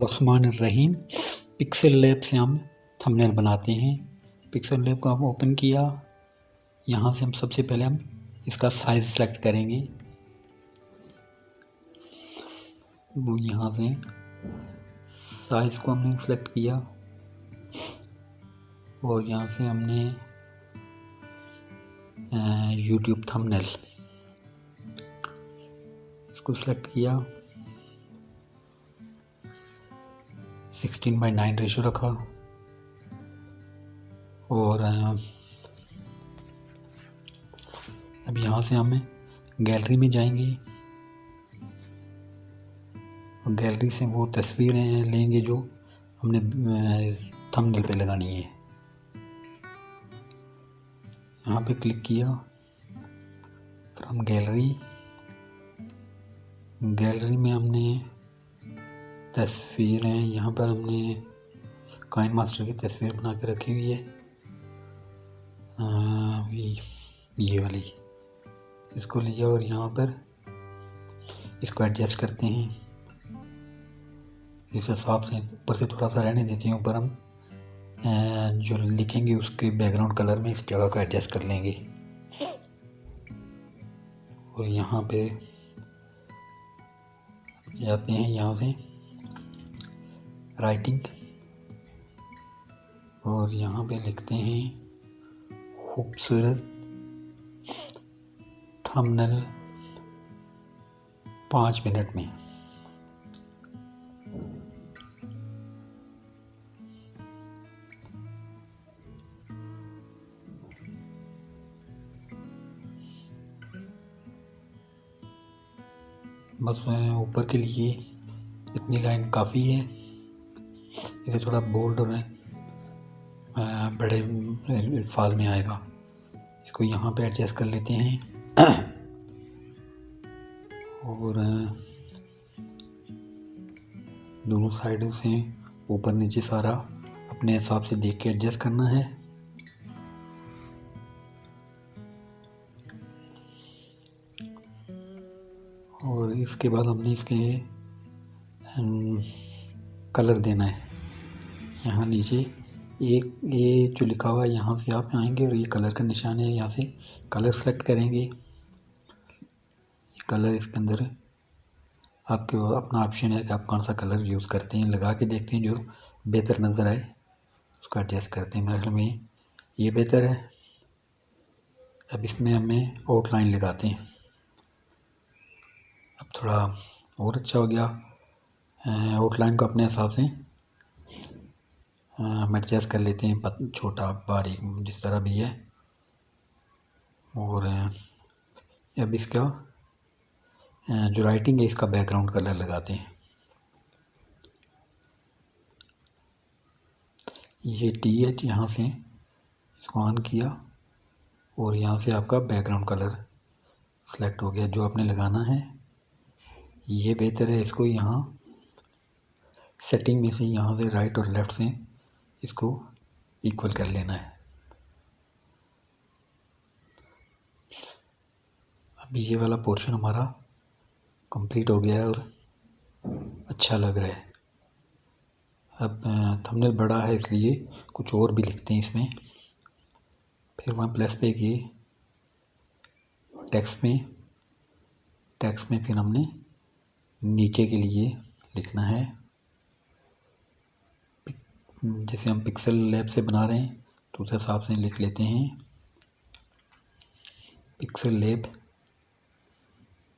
रहमान रहीम। Pixel lab से हम thumbnail बनाते हैं। पिक्सल लैब को हम ओपन किया। यहाँ से हम सबसे पहले हम इसका साइज़ सेलेक्ट करेंगे। वो यहाँ से साइज़ को हमने सेलेक्ट किया और यहाँ से हमने यूट्यूब थंबनेल इसको सेलेक्ट किया। 16:9 रेशो रखा और अब यहाँ से हमें गैलरी में जाएंगे और गैलरी से वो तस्वीरें लेंगे जो हमने थंबनेल पे लगानी है। यहाँ पे क्लिक किया, फ्रॉम गैलरी में हमने तस्वीरें, यहाँ पर हमने काइन मास्टर की तस्वीर बना के रखी हुई है। ये वाली इसको लिया और यहाँ पर इसको एडजस्ट करते हैं इस हिसाब से। ऊपर से थोड़ा सा रहने देते हैं, ऊपर हम जो लिखेंगे उसके बैकग्राउंड कलर में इस जगह को एडजस्ट कर लेंगे। और यहाँ पे जाते हैं, यहाँ से राइटिंग और यहाँ पे लिखते हैं खूबसूरत थंबनेल 5 मिनट में। बस ऊपर के लिए इतनी लाइन काफ़ी है। इसे थोड़ा बोल्ड और बड़े अल्फाज में आएगा। इसको यहाँ पे एडजस्ट कर लेते हैं और दोनों साइडों से ऊपर नीचे सारा अपने हिसाब से देख के एडजस्ट करना है। और इसके बाद हमने इसके कलर देना है। यहाँ नीचे एक ये जो लिखा हुआ है, यहाँ से आप आएंगे और ये कलर का निशान है, यहाँ से कलर सेलेक्ट करेंगे। ये कलर इसके अंदर आपके अपना ऑप्शन है कि आप कौन सा कलर यूज़ करते हैं। लगा के देखते हैं जो बेहतर नज़र आए उसको एडजस्ट करते हैं। मेरे ख्याल में ये बेहतर है। अब इसमें हमें आउटलाइन लगाते हैं। अब थोड़ा और अच्छा हो गया। आउटलाइन को अपने हिसाब से हम एडजस्ट कर लेते हैं, छोटा बारीक जिस तरह भी है। और अब इसका जो राइटिंग है इसका बैकग्राउंड कलर लगाते हैं। ये टी है, यहाँ से इसको ऑन किया और यहाँ से आपका बैकग्राउंड कलर सेलेक्ट हो गया जो आपने लगाना है। ये बेहतर है, इसको यहाँ सेटिंग में से यहाँ से राइट और लेफ़्ट से इसको इक्वल कर लेना है। अब ये वाला पोर्शन हमारा कंप्लीट हो गया है और अच्छा लग रहा है। अब थंबनेल बड़ा है इसलिए कुछ और भी लिखते हैं इसमें। फिर वहाँ प्लस पे गए, टेक्स्ट में फिर हमने नीचे के लिए लिखना है। जैसे हम पिक्सल लैब से बना रहे हैं तो उस हिसाब से लिख लेते हैं। पिक्सल लैब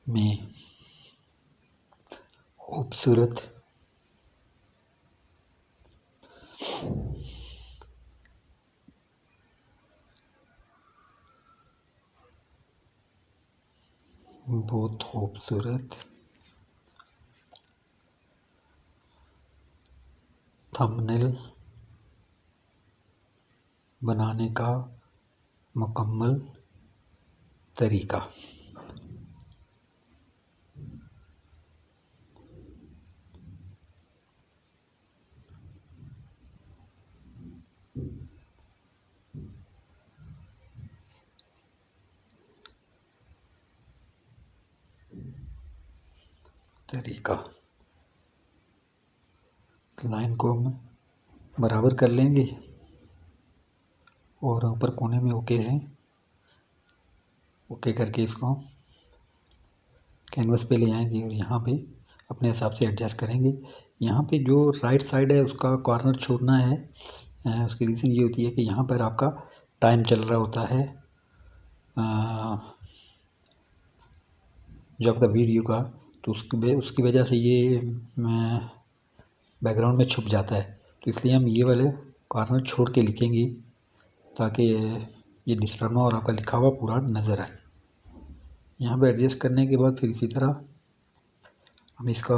में खूबसूरत बहुत खूबसूरत थंबनेल बनाने का मुकम्मल तरीका। लाइन को हम बराबर कर लेंगे और ऊपर कोने में ओके से ओके करके इसको कैनवस पे ले आएंगे और यहाँ पे अपने हिसाब से एडजस्ट करेंगे। यहाँ पे जो राइट साइड है उसका कॉर्नर छोड़ना है। उसकी रीज़न ये होती है कि यहाँ पर आपका टाइम चल रहा होता है जो आपका वीडियो का, तो उसकी वजह से ये बैकग्राउंड में छुप जाता है। तो इसलिए हम ये वाले कॉर्नर छोड़ के लिखेंगे ताकि ये डिस्टर्ब ना और आपका लिखा हुआ पूरा नज़र आए। यहाँ पे एडजस्ट करने के बाद फिर इसी तरह हम इसका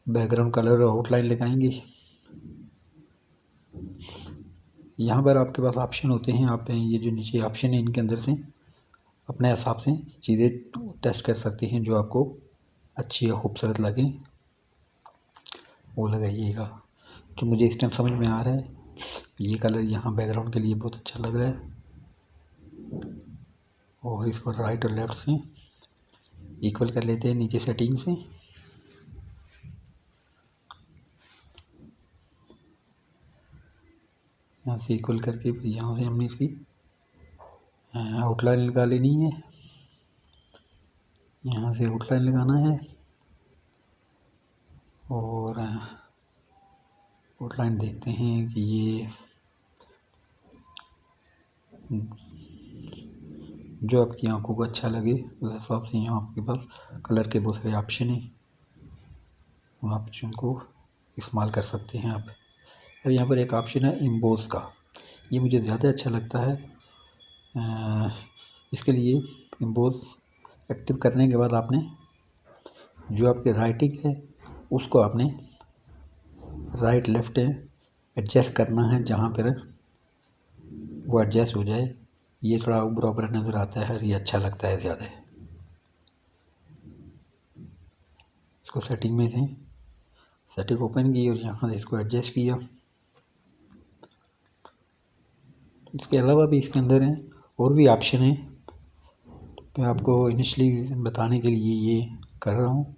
बैकग्राउंड कलर और आउटलाइन लगाएंगे। यहाँ पर आपके पास ऑप्शन होते हैं, आप ये जो नीचे ऑप्शन है इनके अंदर से अपने हिसाब से चीज़ें टेस्ट कर सकते हैं, जो आपको अच्छी या खूबसूरत लगे वो लगाइएगा। जो मुझे इस टाइम समझ में आ रहा है ये कलर यहाँ बैकग्राउंड के लिए बहुत अच्छा लग रहा है और इसको राइट और लेफ़्ट से इक्वल कर लेते हैं नीचे सेटिंग से। यहाँ से इक्वल करके फिर यहाँ से हमने इसकी आउटलाइन लगा लेनी है। यहाँ से आउटलाइन लगाना है और आउटलाइन देखते हैं कि ये जो आपकी आंखों को अच्छा लगे उस हिसाब से यहाँ आपके पास कलर के बहुत सारे ऑप्शन हैं, उन ऑप्शन को इस्तेमाल कर सकते हैं आप। और यहाँ पर एक ऑप्शन है एम्बोस का, ये मुझे ज़्यादा अच्छा लगता है। इसके लिए एम्बोस एक्टिव करने के बाद आपने जो आपकी राइटिंग है उसको आपने राइट लेफ़्ट एडजस्ट करना है, जहाँ पर वो एडजस्ट हो जाए। ये थोड़ा बराबर नज़र आता है और ये अच्छा लगता है ज़्यादा। इसको सेटिंग में से सेटिंग ओपन की और यहाँ से इसको एडजस्ट किया। इसके अलावा भी इसके अंदर हैं और भी ऑप्शन हैं, मैं आपको इनिशियली बताने के लिए ये कर रहा हूँ।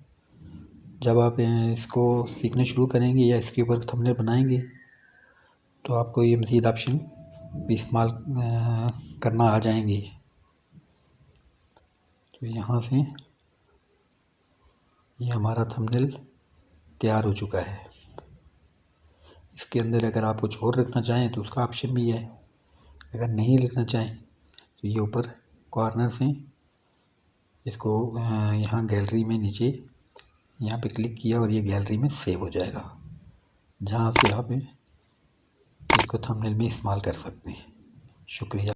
जब आप इसको सीखना शुरू करेंगे या इसके ऊपर थंबनेल बनाएंगे तो आपको ये मज़ीद ऑप्शन भी इस्तेमाल करना आ जाएंगे। तो यहाँ से ये हमारा थंबनेल तैयार हो चुका है। इसके अंदर अगर आप कुछ और रखना चाहें तो उसका ऑप्शन भी है, अगर नहीं लिखना चाहें तो ये ऊपर कॉर्नर से इसको यहाँ गैलरी में नीचे यहाँ पे क्लिक किया और ये गैलरी में सेव हो जाएगा, जहाँ से आप इसको थंबनेल में इस्तेमाल कर सकते हैं। शुक्रिया।